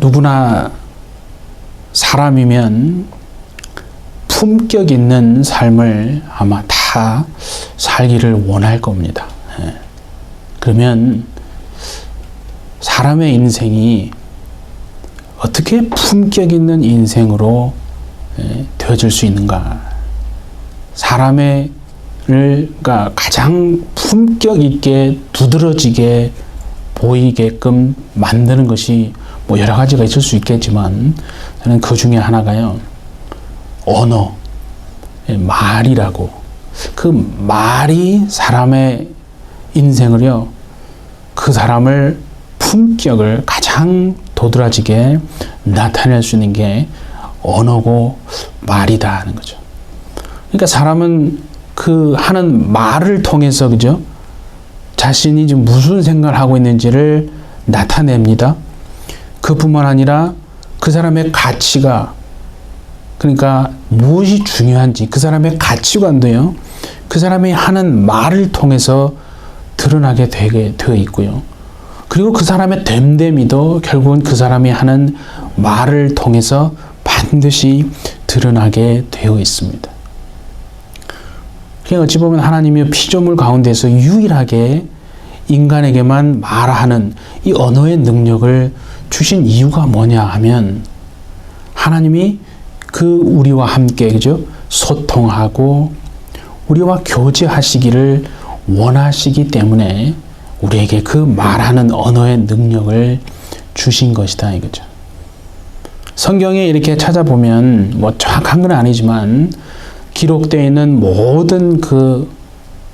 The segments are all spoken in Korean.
누구나 사람이면 품격 있는 삶을 아마 다 살기를 원할 겁니다. 그러면 사람의 인생이 어떻게 품격 있는 인생으로 되어질 수 있는가? 사람을 가장 품격 있게 두드러지게 보이게끔 만드는 것이 뭐 여러 가지가 있을 수 있겠지만 저는 그 중에 하나가요, 언어, 말이라고. 그 말이 사람의 인생을요, 그 사람을 품격을 가장 도드라지게 나타낼 수 있는 게 언어고 말이다 하는 거죠. 그러니까 사람은 그 하는 말을 통해서, 그죠? 자신이 지금 무슨 생각을 하고 있는지를 나타냅니다. 그뿐만 아니라 그 사람의 가치가, 그러니까 무엇이 중요한지 그 사람의 가치관도요, 그 사람이 하는 말을 통해서 드러나게 되어 있고요. 그리고 그 사람의 됨됨이도 결국은 그 사람이 하는 말을 통해서 반드시 드러나게 되어 있습니다. 그러니까 어찌 보면 하나님의 피조물 가운데서 유일하게 인간에게만 말하는 이 언어의 능력을 주신 이유가 뭐냐 하면, 하나님이 그 우리와 함께, 그죠? 소통하고 우리와 교제하시기를 원하시기 때문에 우리에게 그 말하는 언어의 능력을 주신 것이다 이거죠. 성경에 이렇게 찾아보면 뭐 정확한 건 아니지만 기록되어 있는 모든 그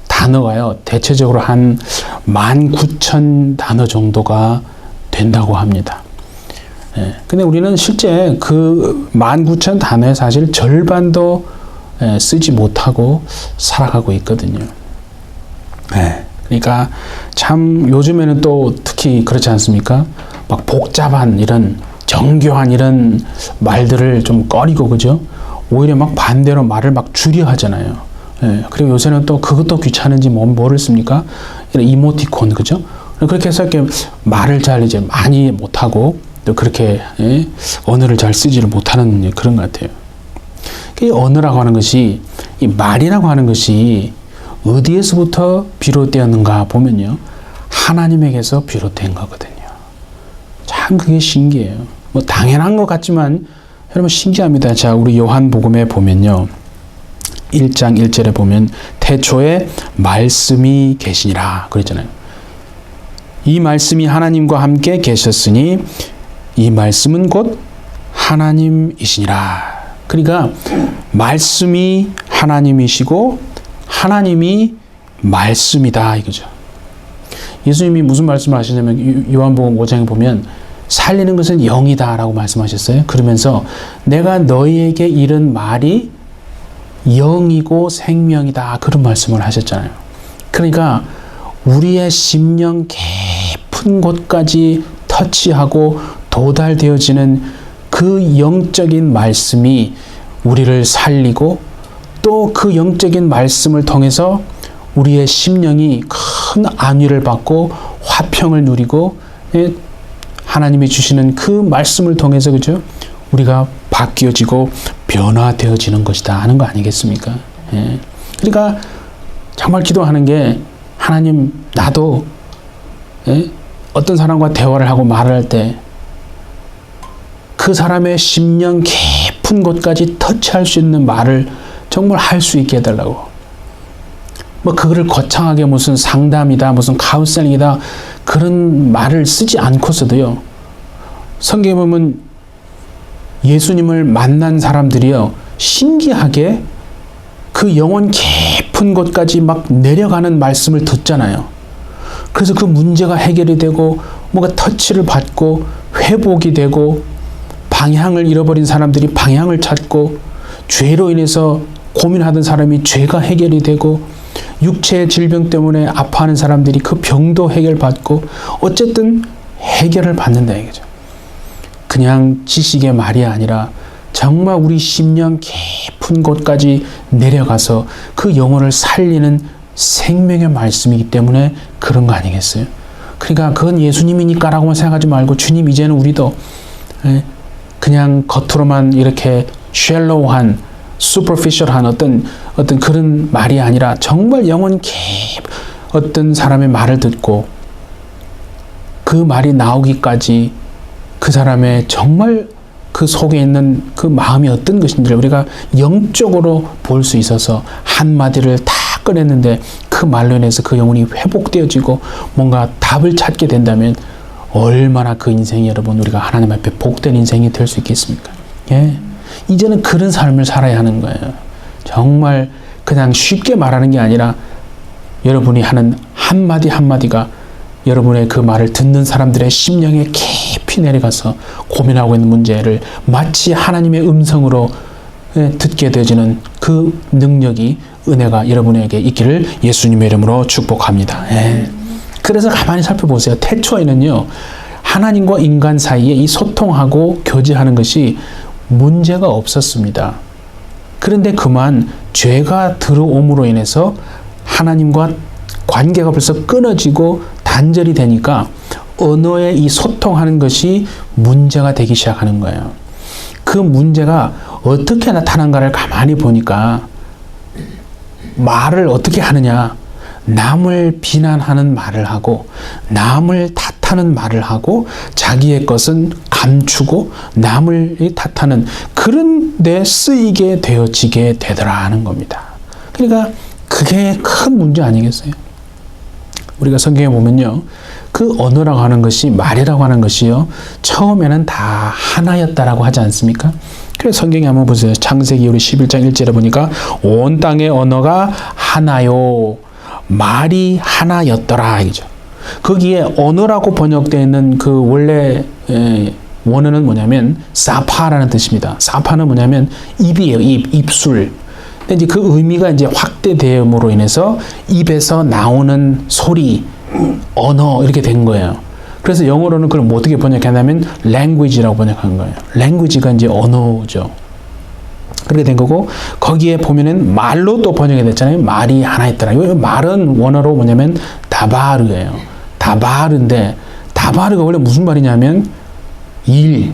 단어가요, 대체적으로 한 19,000 단어 정도가 된다고 합니다. 근데 우리는 실제 그 19,000 단어의 사실 절반도 쓰지 못하고 살아가고 있거든요. 그러니까 참 요즘에는 또 특히 그렇지 않습니까? 막 복잡한 이런 정교한 이런 말들을 좀 꺼리고, 그죠? 오히려 막 반대로 말을 막 줄여 하잖아요. 그리고 요새는 또 그것도 귀찮은지 뭐를 씁니까? 이런 이모티콘, 그죠? 그렇게 해서 이렇게 말을 잘 이제 많이 못하고 또 그렇게 언어를 잘 쓰지를 못하는 그런 것 같아요. 이 언어라고 하는 것이, 이 말이라고 하는 것이 어디에서부터 비롯되었는가 보면요, 하나님에게서 비롯된 거거든요. 참 그게 신기해요. 뭐 당연한 것 같지만 여러분 신기합니다. 자, 우리 요한복음에 보면요, 1장 1절에 보면 태초에 말씀이 계시니라 그랬잖아요. 이 말씀이 하나님과 함께 계셨으니 이 말씀은 곧 하나님이시니라. 그러니까 말씀이 하나님이시고 하나님이 말씀이다 이거죠. 예수님이 무슨 말씀을 하시냐면 요한복음 5장에 보면 살리는 것은 영이다 라고 말씀하셨어요. 그러면서 내가 너희에게 이른 말이 영이고 생명이다, 그런 말씀을 하셨잖아요. 그러니까 우리의 심령 깊은 곳까지 터치하고 도달되어지는 그 영적인 말씀이 우리를 살리고, 또 그 영적인 말씀을 통해서 우리의 심령이 큰 안위를 받고 화평을 누리고, 하나님이 주시는 그 말씀을 통해서, 그죠? 우리가 바뀌어지고 변화되어지는 것이다 하는 거 아니겠습니까? 그러니까 정말 기도하는 게, 하나님, 나도 어떤 사람과 대화를 하고 말을 할 때 그 사람의 심령 깊은 곳까지 터치할 수 있는 말을 정말 할 수 있게 해달라고. 뭐 그거를 거창하게 무슨 상담이다, 무슨 카운셀링이다, 그런 말을 쓰지 않고서도요, 성경에 보면 예수님을 만난 사람들이요, 신기하게 그 영혼 깊은 곳까지 막 내려가는 말씀을 듣잖아요. 그래서 그 문제가 해결이 되고 뭔가 터치를 받고 회복이 되고, 방향을 잃어버린 사람들이 방향을 찾고, 죄로 인해서 고민하던 사람이 죄가 해결이 되고, 육체의 질병 때문에 아파하는 사람들이 그 병도 해결받고, 어쨌든 해결을 받는다 이거죠. 그냥 지식의 말이 아니라 정말 우리 심령 깊은 곳까지 내려가서 그 영혼을 살리는 생명의 말씀이기 때문에 그런 거 아니겠어요? 그러니까 그건 예수님이니까라고만 생각하지 말고 주님 이제는 우리도 그냥 겉으로만 이렇게 shallow,한 superficial한 어떤 그런 말이 아니라 정말 영혼 깊 어떤 사람의 말을 듣고 그 말이 나오기까지 그 사람의 정말 그 속에 있는 그 마음이 어떤 것인지를 우리가 영적으로 볼 수 있어서 한마디를 다 꺼냈는데 그 말로 인해서 그 영혼이 회복되어지고 뭔가 답을 찾게 된다면 얼마나 그 인생이 여러분 우리가 하나님 앞에 복된 인생이 될 수 있겠습니까? 예. 이제는 그런 삶을 살아야 하는 거예요. 정말 그냥 쉽게 말하는 게 아니라 여러분이 하는 한마디 한마디가 여러분의 그 말을 듣는 사람들의 심령에 깊이 내려가서 고민하고 있는 문제를 마치 하나님의 음성으로 듣게 되어지는 그 능력이 은혜가 여러분에게 있기를 예수님의 이름으로 축복합니다. 그래서 가만히 살펴보세요. 태초에는요, 하나님과 인간 사이에 이 소통하고 교제하는 것이 문제가 없었습니다. 그런데 그만 죄가 들어옴으로 인해서 하나님과 관계가 벌써 끊어지고 단절이 되니까 언어의 이 소통하는 것이 문제가 되기 시작하는 거예요. 그 문제가 어떻게 나타난가를 가만히 보니까 말을 어떻게 하느냐, 남을 비난하는 말을 하고 남을 탓하는 말을 하고 자기의 것은 감추고 남을 탓하는 그런 데 쓰이게 되어지게 되더라 하는 겁니다. 그러니까 그게 큰 문제 아니겠어요? 우리가 성경에 보면요, 그 언어라고 하는 것이, 말이라고 하는 것이요, 처음에는 다 하나였다라고 하지 않습니까? 그래서 성경에 한번 보세요. 창세기 우리 11장 1절에 보니까 온 땅의 언어가 하나요, 말이 하나였더라 이죠. 거기에 언어라고 번역되어 있는 그 원래 원어는 뭐냐면 사파라는 뜻입니다. 사파는 뭐냐면 입이에요. 입술. 근데 이제 그 의미가 이제 확대됨으로 인해서 입에서 나오는 소리, 언어 이렇게 된 거예요. 그래서 영어로는 그걸 뭐 어떻게 번역하냐면 language라고 번역한 거예요. language가 이제 언어죠. 그렇게 된 거고, 거기에 보면은 말로 또 번역이 됐잖아요. 말이 하나였더라. 이 말은 원어로 뭐냐면 다바르예요. 다바르인데, 다바르가 원래 무슨 말이냐면 일,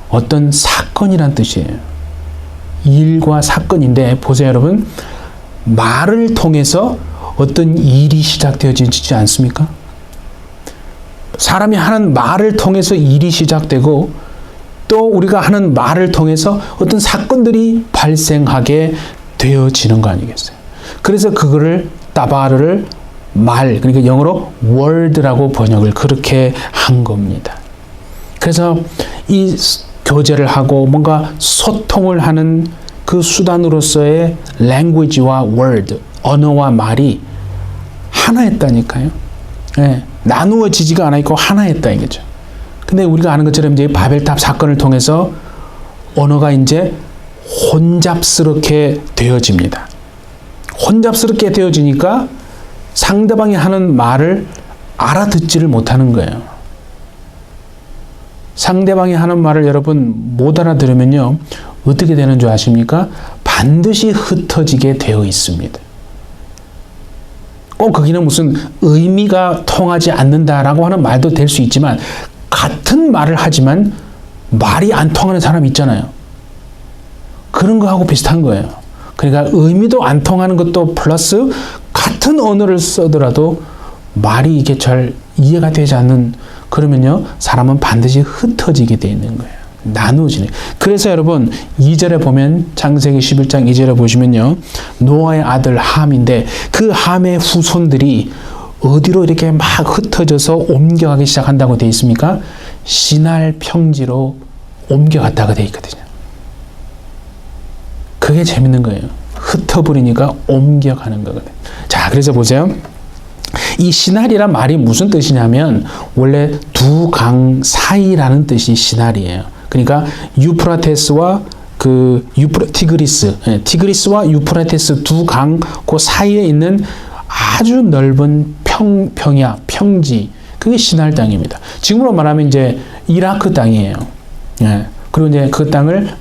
어떤 사건이란 뜻이에요. 일과 사건인데, 보세요 여러분, 말을 통해서 어떤 일이 시작되어지지 않습니까? 사람이 하는 말을 통해서 일이 시작되고, 또 우리가 하는 말을 통해서 어떤 사건들이 발생하게 되어지는 거 아니겠어요? 그래서 그거를 다바르를 말, 그러니까 영어로 word라고 번역을 그렇게 한 겁니다. 그래서 이 교제를 하고 뭔가 소통을 하는 그 수단으로서의 language와 word, 언어와 말이 하나였다니까요. 네, 나누어지지가 않아 있고 하나였다 이거죠. 근데 우리가 아는 것처럼 이제 바벨탑 사건을 통해서 언어가 이제 혼잡스럽게 되어집니다. 혼잡스럽게 되어지니까 상대방이 하는 말을 알아듣지를 못하는 거예요. 상대방이 하는 말을 여러분 못 알아들으면요, 어떻게 되는 줄 아십니까? 반드시 흩어지게 되어 있습니다. 꼭 거기는 무슨 의미가 통하지 않는다라고 하는 말도 될 수 있지만, 같은 말을 하지만 말이 안 통하는 사람 있잖아요. 그런 거하고 비슷한 거예요. 그러니까 의미도 안 통하는 것도 플러스 같은 언어를 쓰더라도 말이 이게 잘 이해가 되지 않는, 그러면요 사람은 반드시 흩어지게 돼 있는 거예요. 나누어지네. 그래서 여러분 2절에 보면, 창세기 11장 2절에 보시면요, 노아의 아들 함인데 그 함의 후손들이 어디로 이렇게 막 흩어져서 옮겨가기 시작한다고 되어 있습니까? 시날 평지로 옮겨갔다가 되어 있거든요. 그게 재밌는 거예요. 흩어버리니까 옮겨가는 거거든요. 자, 그래서 보세요. 이 시날이란 말이 무슨 뜻이냐면 원래 두 강 사이라는 뜻이 시날이에요. 그러니까 유프라테스와 티그리스와 유프라테스 두 강 그 사이에 있는 아주 넓은 평야, 평지, 그게 시날 땅입니다. 지금으로 말하면 이제 이라크 땅이에요. 예. 그리고 이제 그 땅을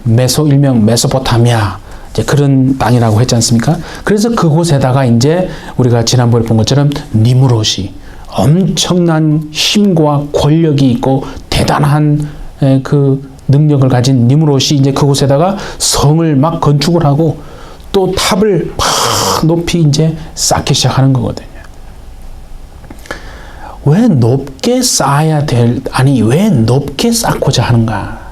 일명 메소포타미아, 이제 그런 땅이라고 했지 않습니까? 그래서 그곳에다가 이제 우리가 지난번에 본 것처럼 니므롯이 엄청난 힘과 권력이 있고 대단한 그 능력을 가진 니므롯이 이제 그곳에다가 성을 막 건축을 하고 또 탑을 막 높이 이제 쌓기 시작하는 거거든요. 왜 높게 쌓아야 왜 높게 쌓고자 하는가?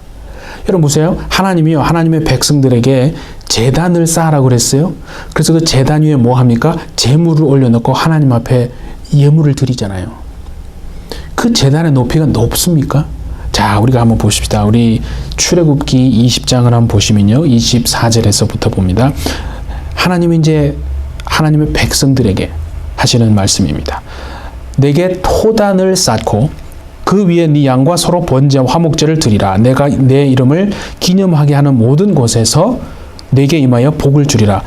여러분 보세요. 하나님이요, 하나님의 백성들에게 제단을 쌓으라고 그랬어요. 그래서 그 제단 위에 뭐 합니까? 제물을 올려놓고 하나님 앞에 예물을 드리잖아요. 그 제단의 높이가 높습니까? 자, 우리가 한번 보십시다. 우리 출애굽기 20장을 한번 보시면요. 24절에서부터 봅니다. 하나님이 이제 하나님의 백성들에게 하시는 말씀입니다. 내게 토단을 쌓고 그 위에 네 양과 서로 번제와 화목제를 드리라. 내가 내 이름을 기념하게 하는 모든 곳에서 내게 임하여 복을 주리라.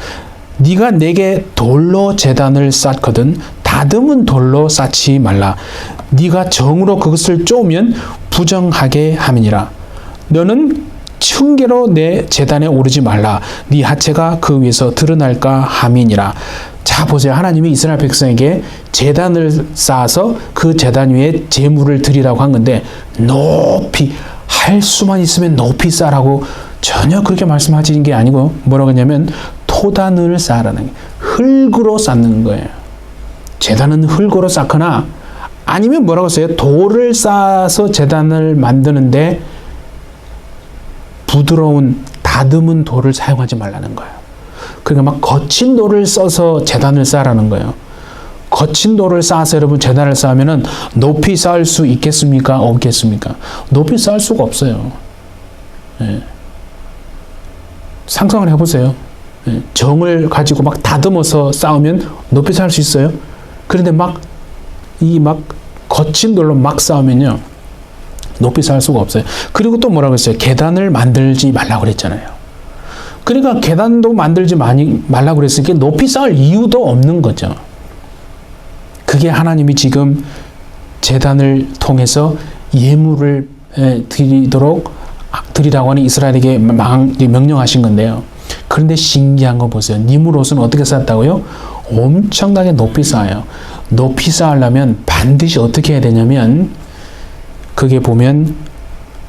네가 내게 돌로 제단을 쌓거든 다듬은 돌로 쌓지 말라. 네가 정으로 그것을 쪼으면 부정하게 함이니라. 너는 층계로 내 제단에 오르지 말라. 네 하체가 그 위에서 드러날까 함이니라. 자, 보세요. 하나님이 이스라엘 백성에게 제단을 쌓아서 그 제단 위에 제물을 드리라고 한 건데 높이 할 수만 있으면 높이 쌓으라고 전혀 그렇게 말씀하시는 게 아니고 뭐라고 했냐면 토단을 쌓으라는 게 흙으로 쌓는 거예요. 제단은 흙으로 쌓거나 아니면 뭐라고 했어요? 돌을 쌓아서 제단을 만드는데 부드러운 다듬은 돌을 사용하지 말라는 거예요. 그러니까 막 거친 돌을 써서 제단을 쌓으라는 거예요. 거친 돌을 쌓아서 여러분 제단을 쌓으면은 높이 쌓을 수 있겠습니까? 없겠습니까? 높이 쌓을 수가 없어요. 예. 상상을 해보세요. 예. 정을 가지고 막 다듬어서 쌓으면 높이 쌓을 수 있어요. 그런데 막 거친 돌로 막 쌓으면요. 높이 쌓을 수가 없어요. 그리고 또 뭐라고 했어요? 계단을 만들지 말라고 그랬잖아요. 그러니까 계단도 만들지 말라고 그랬으니까 높이 쌓을 이유도 없는 거죠. 그게 하나님이 지금 제단을 통해서 예물을 드리라고 하는 이스라엘에게 명령하신 건데요. 그런데 신기한 거 보세요. 니므롯은 어떻게 쌓았다고요? 엄청나게 높이 쌓아요. 높이 쌓으려면 반드시 어떻게 해야 되냐면 그게 보면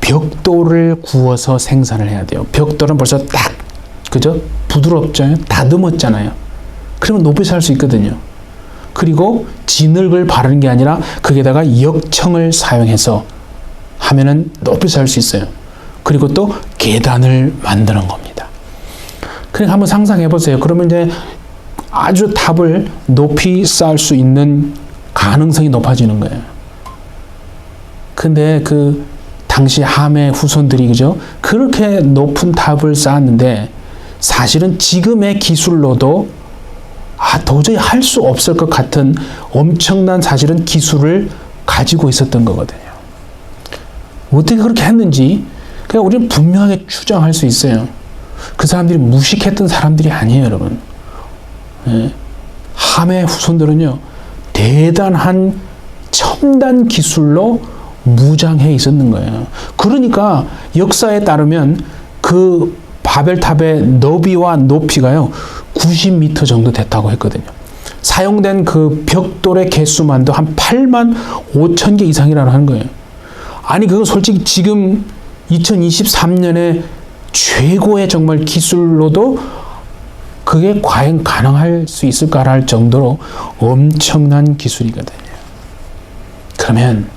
벽돌을 구워서 생산을 해야 돼요. 벽돌은 벌써 딱 그죠? 부드럽잖아요. 다듬었잖아요. 그러면 높이 살 수 있거든요. 그리고 진흙을 바르는 게 아니라 거기에다가 역청을 사용해서 하면은 높이 살 수 있어요. 그리고 또 계단을 만드는 겁니다. 그러니까 한번 상상해 보세요. 그러면 이제 아주 탑을 높이 쌓을 수 있는 가능성이 높아지는 거예요. 근데 그 당시 함의 후손들이 그죠? 그렇게 높은 탑을 쌓았는데 사실은 지금의 기술로도 도저히 할 수 없을 것 같은 엄청난 사실은 기술을 가지고 있었던 거거든요. 어떻게 그렇게 했는지 그냥 우리는 분명하게 추정할 수 있어요. 그 사람들이 무식했던 사람들이 아니에요, 여러분. 예. 함의 후손들은요, 대단한 첨단 기술로 무장해 있었는 거예요. 그러니까 역사에 따르면 그 바벨탑의 너비와 높이가요 90m 정도 됐다고 했거든요. 사용된 그 벽돌의 개수만도 한 8만 5천 개 이상이라고 하는 거예요. 아니 그거 솔직히 지금 2023년에 최고의 정말 기술로도 그게 과연 가능할 수 있을까 할 정도로 엄청난 기술이거든요. 그러면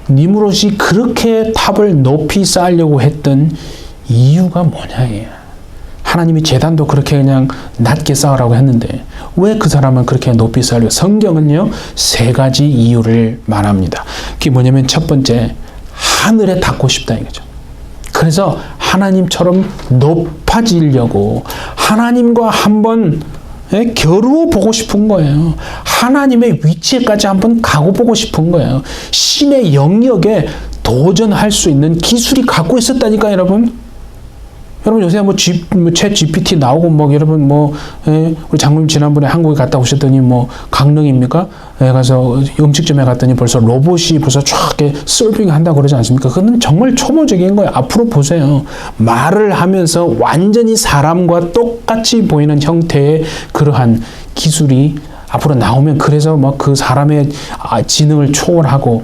니므롯이 그렇게 탑을 높이 쌓으려고 했던 이유가 뭐냐예요. 하나님이 제단도 그렇게 그냥 낮게 쌓으라고 했는데 왜 그 사람은 그렇게 높이 쌓으려고? 성경은요 3가지 이유를 말합니다. 그게 뭐냐면 첫 번째, 하늘에 닿고 싶다 이거죠. 그래서 하나님처럼 높아지려고 하나님과 한번 겨루어 보고 싶은 거예요. 하나님의 위치에까지 한번 가고 보고 싶은 거예요. 신의 영역에 도전할 수 있는 기술이 갖고 있었다니까 여러분. 여러분 요새 챗 GPT 나오고 여러분 우리 장로님 지난번에 한국에 갔다 오셨더니 강릉입니까? 가서 음식점에 갔더니 벌써 로봇이 벌써 쫙 서빙 한다고 그러지 않습니까? 그건 정말 초보적인 거예요. 앞으로 보세요. 말을 하면서 완전히 사람과 똑같이 보이는 형태의 그러한 기술이 앞으로 나오면 그래서 뭐 그 사람의 지능을 초월하고,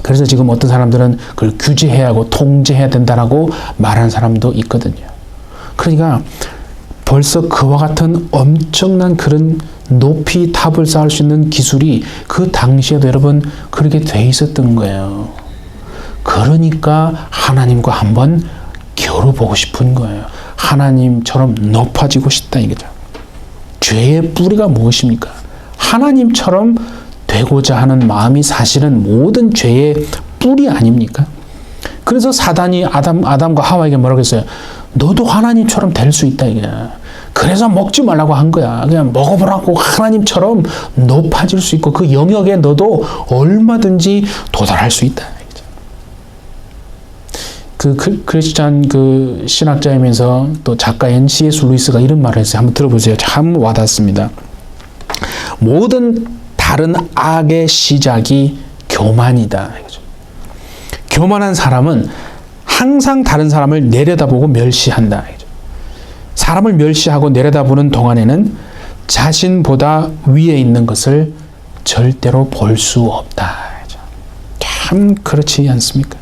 그래서 지금 어떤 사람들은 그걸 규제해야 하고 통제해야 된다라고 말하는 사람도 있거든요. 그러니까 벌써 그와 같은 엄청난 그런 높이 탑을 쌓을 수 있는 기술이 그 당시에도 여러분 그렇게 돼 있었던 거예요. 그러니까 하나님과 한번 겨뤄보고 싶은 거예요. 하나님처럼 높아지고 싶다 이거죠. 죄의 뿌리가 무엇입니까? 하나님처럼 되고자 하는 마음이 사실은 모든 죄의 뿌리 아닙니까? 그래서 사단이 아담과 하와에게 뭐라고 했어요? 너도 하나님처럼 될 수 있다 이게. 그래서 먹지 말라고 한 거야. 그냥 먹어보라고. 하나님처럼 높아질 수 있고 그 영역에 너도 얼마든지 도달할 수 있다. 그 크리스찬 그 신학자이면서 또 작가인 C.S. 루이스가 이런 말을 했어요. 한번 들어보세요. 참 와닿습니다. 모든 다른 악의 시작이 교만이다. 교만한 사람은 항상 다른 사람을 내려다보고 멸시한다. 사람을 멸시하고 내려다보는 동안에는 자신보다 위에 있는 것을 절대로 볼 수 없다. 참 그렇지 않습니까?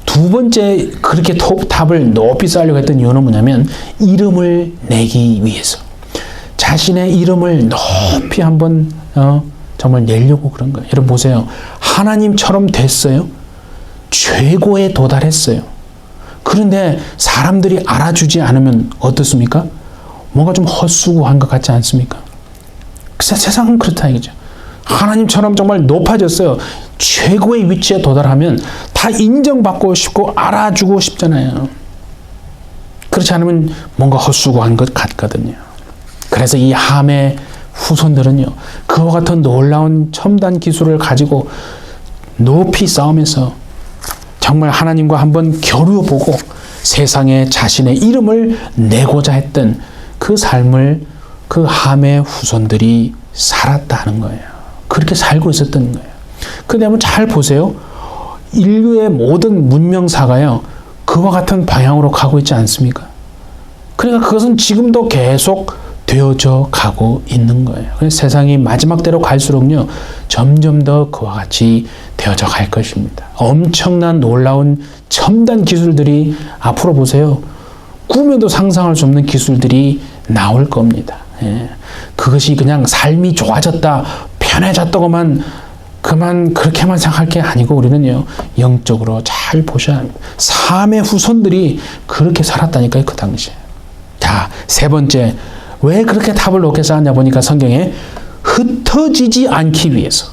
두 번째 그렇게 탑을 높이 쌓으려고 했던 이유는 뭐냐면 이름을 내기 위해서. 자신의 이름을 높이 한번 정말 내려고 그런 거예요. 여러분 보세요. 하나님처럼 됐어요. 최고에 도달했어요. 그런데 사람들이 알아주지 않으면 어떻습니까? 뭔가 좀 헛수고한 것 같지 않습니까? 세상은 그렇다 이거죠. 하나님처럼 정말 높아졌어요. 최고의 위치에 도달하면 다 인정받고 싶고 알아주고 싶잖아요. 그렇지 않으면 뭔가 헛수고한 것 같거든요. 그래서 이 함의 후손들은요, 그와 같은 놀라운 첨단 기술을 가지고 높이 싸우면서 정말 하나님과 한번 겨루어보고 세상에 자신의 이름을 내고자 했던 그 삶을 그 함의 후손들이 살았다는 거예요. 그렇게 살고 있었던 거예요. 그런데 한번 잘 보세요. 인류의 모든 문명사가요, 그와 같은 방향으로 가고 있지 않습니까? 그러니까 그것은 지금도 계속 되어져 가고 있는 거예요. 그래서 세상이 마지막 때로 갈수록요, 점점 더 그와 같이 되어져 갈 것입니다. 엄청난 놀라운 첨단 기술들이 앞으로 보세요. 꿈에도 상상할 수 없는 기술들이 나올 겁니다. 예. 그것이 그냥 삶이 좋아졌다, 편해졌다고만 그만 그렇게만 생각할 게 아니고 우리는요, 영적으로 잘 보셔야 합니다. 삶의 후손들이 그렇게 살았다니까요, 그 당시에. 자, 세 번째, 왜 그렇게 탑을 높게 쌓았냐 보니까 성경에 흩어지지 않기 위해서,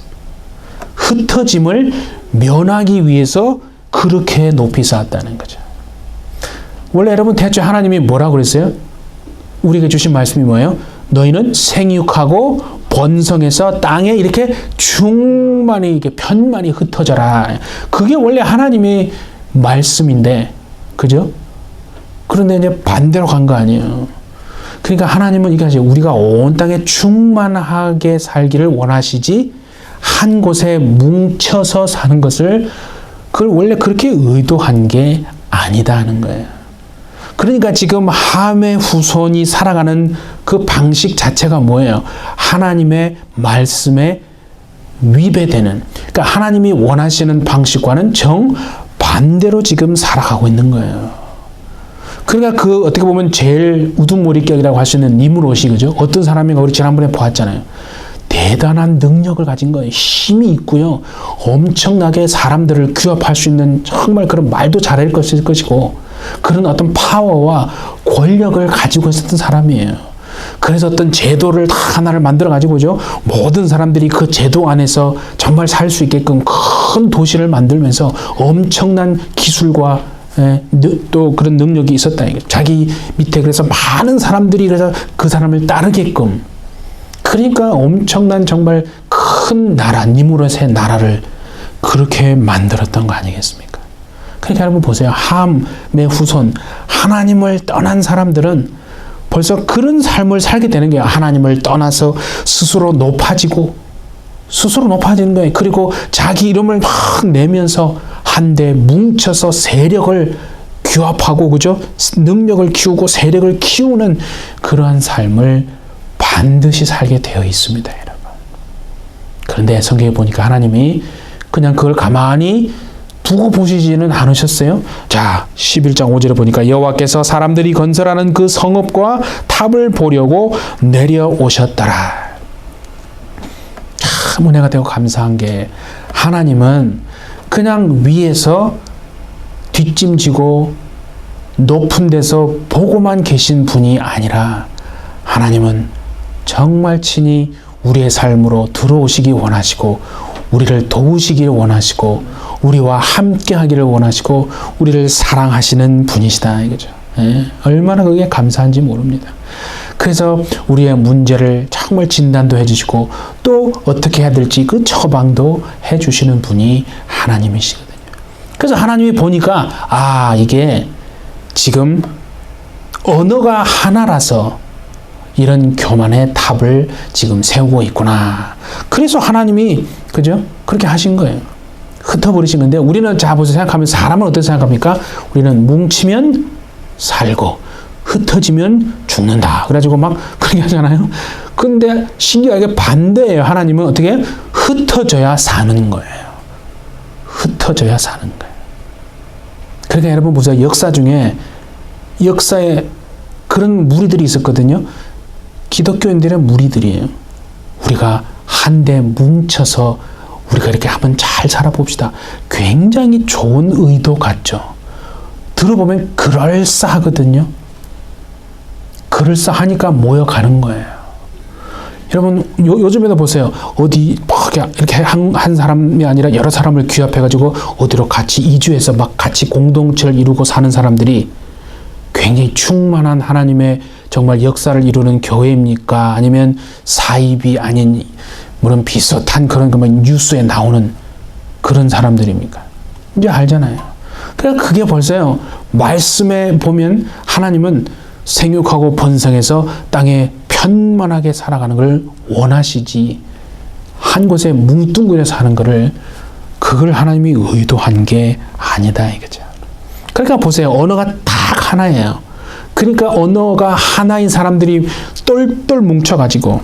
흩어짐을 면하기 위해서 그렇게 높이 쌓았다는 거죠. 원래 여러분 대체 하나님이 뭐라고 그랬어요? 우리에게 주신 말씀이 뭐예요? 너희는 생육하고 번성해서 땅에 이렇게 충만히 이렇게 편만히 흩어져라. 그게 원래 하나님의 말씀인데, 그죠? 그런데 이제 반대로 간 거 아니에요. 그러니까 하나님은 이게 우리가 온 땅에 충만하게 살기를 원하시지 한 곳에 뭉쳐서 사는 것을 그걸 원래 그렇게 의도한 게 아니다 하는 거예요. 그러니까 지금 함의 후손이 살아가는 그 방식 자체가 뭐예요? 하나님의 말씀에 위배되는, 그러니까 하나님이 원하시는 방식과는 정반대로 지금 살아가고 있는 거예요. 그러니까 그 어떻게 보면 제일 우두머리격이라고 할 수 있는 니므롯이, 그죠? 어떤 사람인가 우리 지난번에 보았잖아요. 대단한 능력을 가진 거예요. 힘이 있고요. 엄청나게 사람들을 규합할 수 있는 정말 그런 말도 잘할 것이고 그런 어떤 파워와 권력을 가지고 있었던 사람이에요. 그래서 어떤 제도를 다 하나를 만들어 가지고죠, 모든 사람들이 그 제도 안에서 정말 살 수 있게끔 큰 도시를 만들면서 엄청난 기술과 또 그런 능력이 있었다. 자기 밑에 그래서 많은 사람들이 그래서 그 사람을 따르게끔, 그러니까 엄청난 정말 큰 나라, 니므롯의 나라를 그렇게 만들었던 거 아니겠습니까? 그러니까 여러분 보세요. 함의 후손, 하나님을 떠난 사람들은 벌써 그런 삶을 살게 되는 거예요. 하나님을 떠나서 스스로 높아지는 거예요. 그리고 자기 이름을 막 내면서 한데 뭉쳐서 세력을 규합하고, 그죠? 능력을 키우고 세력을 키우는 그러한 삶을 반드시 살게 되어 있습니다, 여러분. 그런데 성경에 보니까 하나님이 그냥 그걸 가만히 두고 보시지는 않으셨어요. 자, 11장 5절에 보니까 여호와께서 사람들이 건설하는 그 성읍과 탑을 보려고 내려오셨더라. 참 은혜가 되고 감사한 게 하나님은 그냥 위에서 뒷짐지고 높은 데서 보고만 계신 분이 아니라 하나님은 정말 친히 우리의 삶으로 들어오시기 원하시고 우리를 도우시기를 원하시고 우리와 함께 하기를 원하시고 우리를 사랑하시는 분이시다 이거죠. 예, 얼마나 그게 감사한지 모릅니다. 그래서 우리의 문제를 정말 진단도 해주시고 또 어떻게 해야 될지 그 처방도 해주시는 분이 하나님이시거든요. 그래서 하나님이 보니까 이게 지금 언어가 하나라서 이런 교만의 탑을 지금 세우고 있구나. 그래서 하나님이 그죠? 그렇게 하신 거예요. 흩어버리신 건데 우리는 자 보세요. 생각하면 사람은 어떻게 생각합니까? 우리는 뭉치면 살고 흩어지면 죽는다. 그래가지고 막 그렇게 하잖아요. 근데 신기하게 반대예요. 하나님은 어떻게 흩어져야 사는 거예요. 흩어져야 사는 거예요. 그러니까 여러분 보세요. 역사에 그런 무리들이 있었거든요. 기독교인들의 무리들이에요. 우리가 한데 뭉쳐서 우리가 이렇게 한번 잘 살아봅시다. 굉장히 좋은 의도 같죠. 들어보면 그럴싸하거든요. 그럴싸하니까 모여가는 거예요. 여러분 요즘에도 보세요. 어디 이렇게 한 사람이 아니라 여러 사람을 규합해가지고 어디로 같이 이주해서 막 같이 공동체를 이루고 사는 사람들이 굉장히 충만한 하나님의 정말 역사를 이루는 교회입니까? 아니면 사입이 아닌 물론 비슷한 그런 뉴스에 나오는 그런 사람들입니까? 이제 알잖아요. 그러니까 그게 벌써요. 말씀에 보면 하나님은 생육하고 번성해서 땅에 편만하게 살아가는 걸 원하시지 한 곳에 뭉뚱그려 사는 거를 그걸 하나님이 의도한 게 아니다 이거죠. 그러니까 보세요. 언어가 딱 하나예요. 그러니까 언어가 하나인 사람들이 똘똘 뭉쳐가지고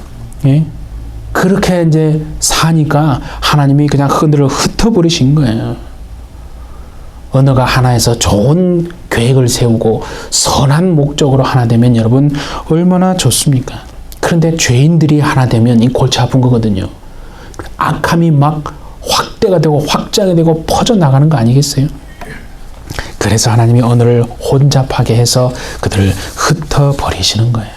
그렇게 이제 사니까 하나님이 그냥 하늘을 흩어버리신 거예요. 언어가 하나에서 좋은 계획을 세우고 선한 목적으로 하나 되면 여러분 얼마나 좋습니까? 그런데 죄인들이 하나 되면 이 골치 아픈 거거든요. 악함이 막 확대가 되고 확장이 되고 퍼져나가는 거 아니겠어요? 그래서 하나님이 언어를 혼잡하게 해서 그들을 흩어버리시는 거예요.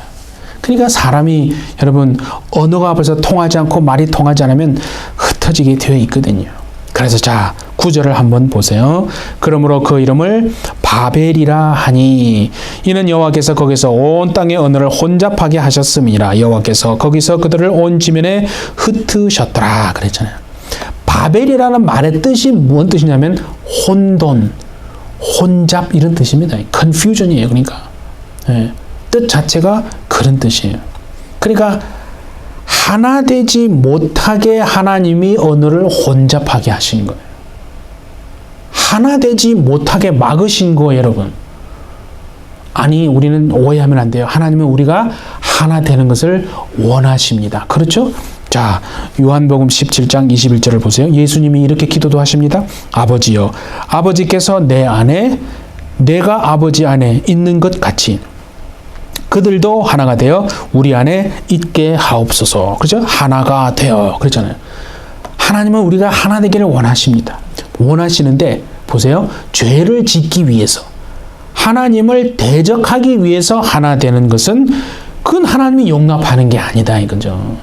그러니까 사람이 여러분 언어가 벌써 통하지 않고 말이 통하지 않으면 흩어지게 되어 있거든요. 그래서 자 9절을 한번 보세요. 그러므로 그 이름을 바벨이라 하니 이는 여호와께서 거기서 온 땅의 언어를 혼잡하게 하셨음이라. 여호와께서 거기서 그들을 온 지면에 흩으셨더라 그랬잖아요. 바벨이라는 말의 뜻이 무슨 뜻이냐면 혼돈, 혼잡 이런 뜻입니다. confusion이에요. 그러니까 뜻 자체가 그런 뜻이에요. 그러니까 하나 되지 못하게 하나님이 언어를 혼잡하게 하신 거예요. 하나 되지 못하게 막으신 거예요, 여러분. 아니, 우리는 오해하면 안 돼요. 하나님은 우리가 하나 되는 것을 원하십니다. 그렇죠? 자, 요한복음 17장 21절을 보세요. 예수님이 이렇게 기도도 하십니다. 아버지여, 아버지께서 내 안에, 내가 아버지 안에 있는 것 같이 그들도 하나가 되어 우리 안에 있게 하옵소서. 그렇죠? 하나가 되어. 그렇잖아요. 하나님은 우리가 하나 되기를 원하십니다. 원하시는데 보세요. 죄를 짓기 위해서 하나님을 대적하기 위해서 하나 되는 것은 그건 하나님이 용납하는 게 아니다 이거죠.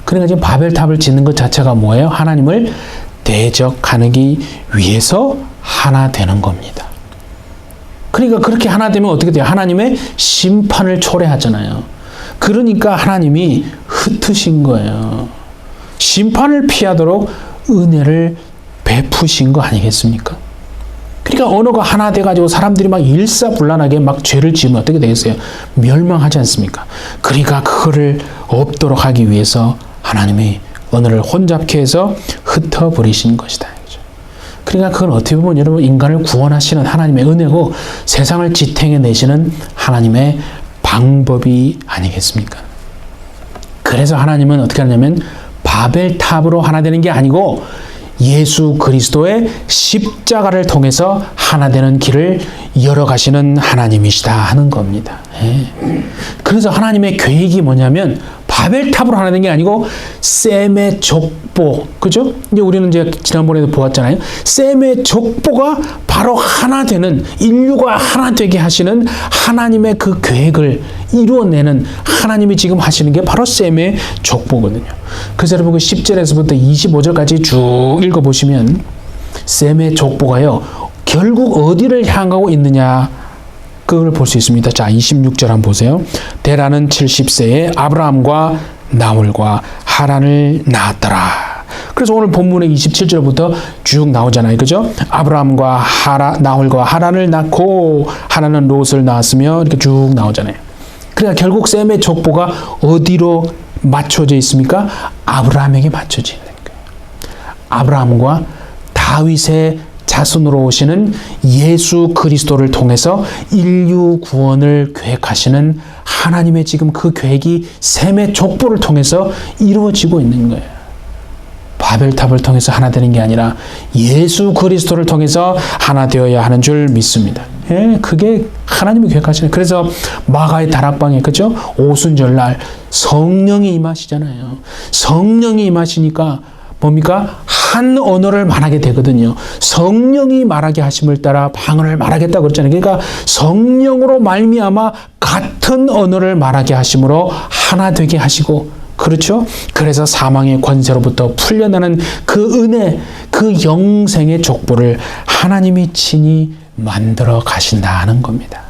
그러니까 지금 바벨탑을 짓는 것 자체가 뭐예요? 하나님을 대적하기 위해서 하나 되는 겁니다. 그러니까 그렇게 하나 되면 어떻게 돼요? 하나님의 심판을 초래하잖아요. 그러니까 하나님이 흩으신 거예요. 심판을 피하도록 은혜를 베푸신 거 아니겠습니까? 그러니까 언어가 하나 돼가지고 사람들이 막 일사불란하게 막 죄를 지으면 어떻게 되겠어요? 멸망하지 않습니까? 그러니까 그거를 없도록 하기 위해서 하나님이 언어를 혼잡케 해서 흩어버리신 것이다. 그러니까 그건 어떻게 보면 여러분 인간을 구원하시는 하나님의 은혜고 세상을 지탱해 내시는 하나님의 방법이 아니겠습니까? 그래서 하나님은 어떻게 하냐면 바벨탑으로 하나 되는 게 아니고 예수 그리스도의 십자가를 통해서 하나 되는 길을 열어가시는 하나님이시다 하는 겁니다. 그래서 하나님의 계획이 뭐냐면 바벨탑으로 하나 되는 게 아니고 셈의 족보, 그죠? 이제 우리는 이제 지난번에도 보았잖아요. 셈의 족보가 바로 하나 되는, 인류가 하나 되게 하시는 하나님의 그 계획을 이루어내는 하나님이 지금 하시는 게 바로 셈의 족보거든요. 그래서 여러분 그 10절에서부터 25절까지 쭉 읽어보시면 셈의 족보가요, 결국 어디를 향하고 있느냐, 그걸 볼 수 있습니다. 자, 26절 한번 보세요. 데라는 70세에 아브라함과 나홀과 하란을 낳았더라. 그래서 오늘 본문의 27절부터 쭉 나오잖아요. 그죠? 아브라함과 나홀과 하란을 낳고 하란은 롯을 낳았으며 이렇게 쭉 나오잖아요. 그러니까 결국 셈의 족보가 어디로 맞춰져 있습니까? 아브라함에게 맞춰져 있는 거예요. 아브라함과 다윗의 자손으로 오시는 예수 그리스도를 통해서 인류 구원을 계획하시는 하나님의 지금 그 계획이 셈의 족보를 통해서 이루어지고 있는 거예요. 바벨탑을 통해서 하나 되는 게 아니라 예수 그리스도를 통해서 하나 되어야 하는 줄 믿습니다. 그게 하나님이 계획하시는. 그래서 마가의 다락방에, 그죠? 오순절날 성령이 임하시잖아요. 성령이 임하시니까 뭡니까? 한 언어를 말하게 되거든요. 성령이 말하게 하심을 따라 방언을 말하겠다고 그랬잖아요. 그러니까 성령으로 말미암아 같은 언어를 말하게 하심으로 하나 되게 하시고, 그렇죠? 그래서 사망의 권세로부터 풀려나는 그 은혜, 그 영생의 족보를 하나님이 친히 만들어 가신다는 겁니다.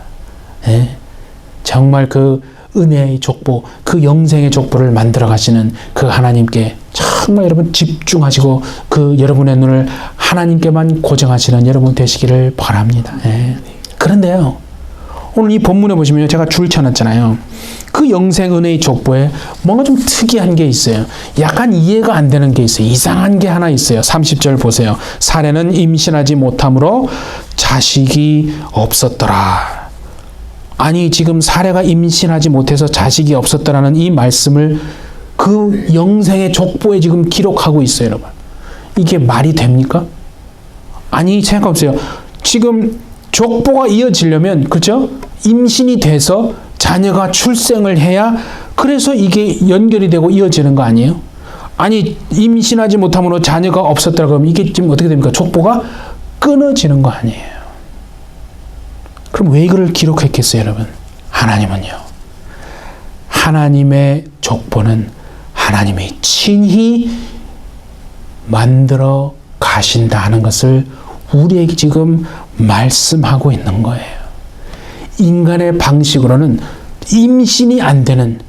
정말 그 은혜의 족보, 그 영생의 족보를 만들어 가시는 그 하나님께 정말 여러분 집중하시고 그 여러분의 눈을 하나님께만 고정하시는 여러분 되시기를 바랍니다. 그런데요, 오늘 이 본문에 보시면 제가 줄 쳐놨잖아요. 그 영생 은혜의 족보에 뭔가 좀 특이한 게 있어요. 약간 이해가 안 되는 게 있어요. 이상한 게 하나 있어요. 30절 보세요. 사례는 임신하지 못함으로 자식이 없었더라. 아니, 지금 사례가 임신하지 못해서 자식이 없었더라는 이 말씀을 그 영생의 족보에 지금 기록하고 있어요, 여러분. 이게 말이 됩니까? 아니, 생각해보세요. 지금 족보가 이어지려면, 그렇죠? 임신이 돼서 자녀가 출생을 해야, 그래서 이게 연결이 되고 이어지는 거 아니에요? 아니, 임신하지 못함으로 자녀가 없었더라 그러면 이게 지금 어떻게 됩니까? 족보가 끊어지는 거 아니에요? 그럼 왜 이걸 기록했겠어요, 여러분? 하나님은요, 하나님의 족보는 하나님이 친히 만들어 가신다는 것을 우리에게 지금 말씀하고 있는 거예요. 인간의 방식으로는 임신이 안 되는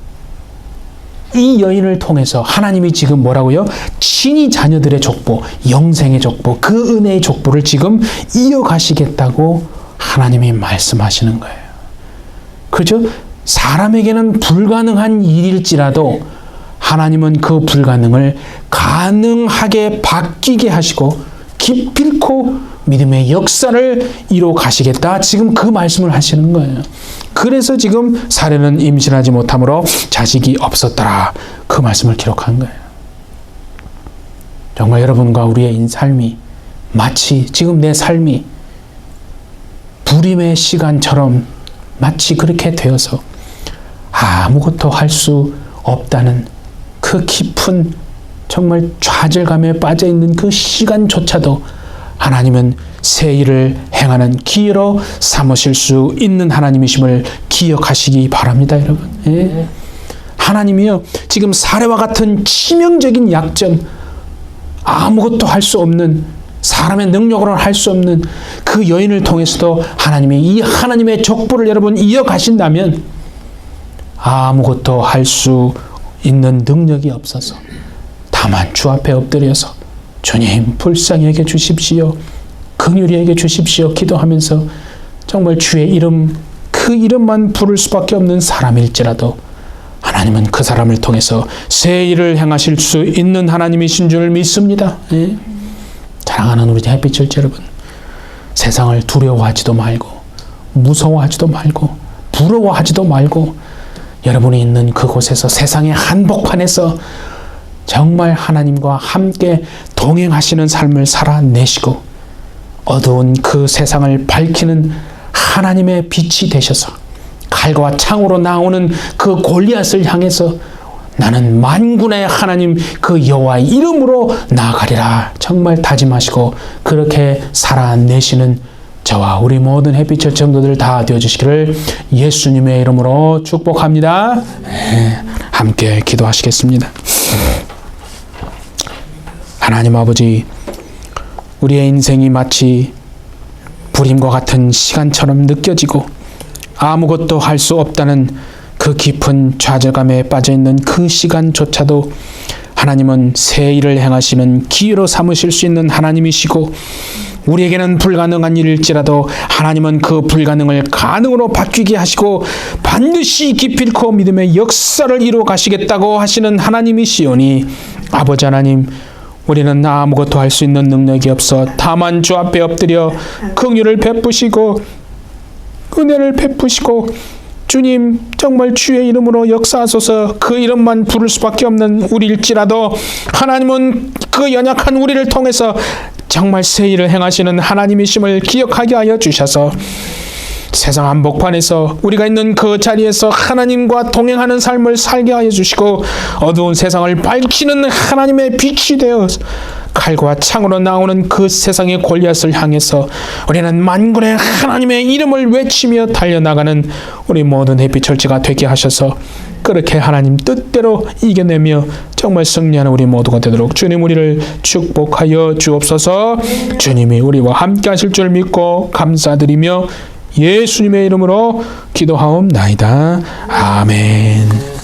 이 여인을 통해서 하나님이 지금 뭐라고요? 친히 자녀들의 족보, 영생의 족보, 그 은혜의 족보를 지금 이어가시겠다고 하나님이 말씀하시는 거예요. 그렇죠? 사람에게는 불가능한 일일지라도 하나님은 그 불가능을 가능하게 바뀌게 하시고 기필코 믿음의 역사를 이루어 가시겠다. 지금 그 말씀을 하시는 거예요. 그래서 지금 사례는 임신하지 못함으로 자식이 없었더라. 그 말씀을 기록한 거예요. 정말 여러분과 우리의 삶이 마치 지금 내 삶이 불임의 시간처럼 마치 그렇게 되어서 아무것도 할 수 없다는 그 깊은 정말 좌절감에 빠져있는 그 시간조차도 하나님은 새 일을 행하는 기회로 삼으실 수 있는 하나님이심을 기억하시기 바랍니다, 여러분. 하나님이요, 지금 사례와 같은 치명적인 약점, 아무것도 할 수 없는, 사람의 능력으로는 할 수 없는 그 여인을 통해서도 하나님이 이 하나님의 족보를 여러분 이어가신다면 아무것도 할 수 있는 능력이 없어서 다만 주 앞에 엎드려서 주님 불쌍히 여겨 주십시오, 긍휼히 여겨 주십시오 기도하면서 정말 주의 이름, 그 이름만 부를 수밖에 없는 사람일지라도 하나님은 그 사람을 통해서 새 일을 행하실 수 있는 하나님이신 줄 믿습니다. 사랑하는 우리 햇빛 절제 여러분, 세상을 두려워하지도 말고 무서워하지도 말고 부러워하지도 말고 여러분이 있는 그곳에서 세상의 한복판에서 정말 하나님과 함께 동행하시는 삶을 살아내시고 어두운 그 세상을 밝히는 하나님의 빛이 되셔서 칼과 창으로 나오는 그 골리앗을 향해서 나는 만군의 하나님 그 여호와의 이름으로 나아가리라 정말 다짐하시고 그렇게 살아내시는 저와 우리 모든 햇빛의 성도들 다 되어주시기를 예수님의 이름으로 축복합니다. 함께 기도하시겠습니다. 하나님 아버지, 우리의 인생이 마치 불임과 같은 시간처럼 느껴지고 아무것도 할 수 없다는 그 깊은 좌절감에 빠져있는 그 시간조차도 하나님은 새 일을 행하시는 기회로 삼으실 수 있는 하나님이시고 우리에게는 불가능한 일일지라도 하나님은 그 불가능을 가능으로 바뀌게 하시고 반드시 기필코 믿음의 역사를 이루어 가시겠다고 하시는 하나님이시오니 아버지 하나님, 우리는 아무것도 할 수 있는 능력이 없어 다만 주 앞에 엎드려 긍휼을 베푸시고 은혜를 베푸시고 주님 정말 주의 이름으로 역사하소서 그 이름만 부를 수밖에 없는 우리일지라도 하나님은 그 연약한 우리를 통해서 정말 새 일을 행하시는 하나님이심을 기억하게 하여 주셔서 세상 한복판에서 우리가 있는 그 자리에서 하나님과 동행하는 삶을 살게 하여 주시고 어두운 세상을 밝히는 하나님의 빛이 되어 칼과 창으로 나오는 그 세상의 골리앗을 향해서 우리는 만군의 하나님의 이름을 외치며 달려나가는 우리 모든 햇빛 철지가 되게 하셔서 그렇게 하나님 뜻대로 이겨내며 정말 승리하는 우리 모두가 되도록 주님 우리를 축복하여 주옵소서. 주님이 우리와 함께 하실 줄 믿고 감사드리며 예수님의 이름으로 기도하옵나이다. 아멘.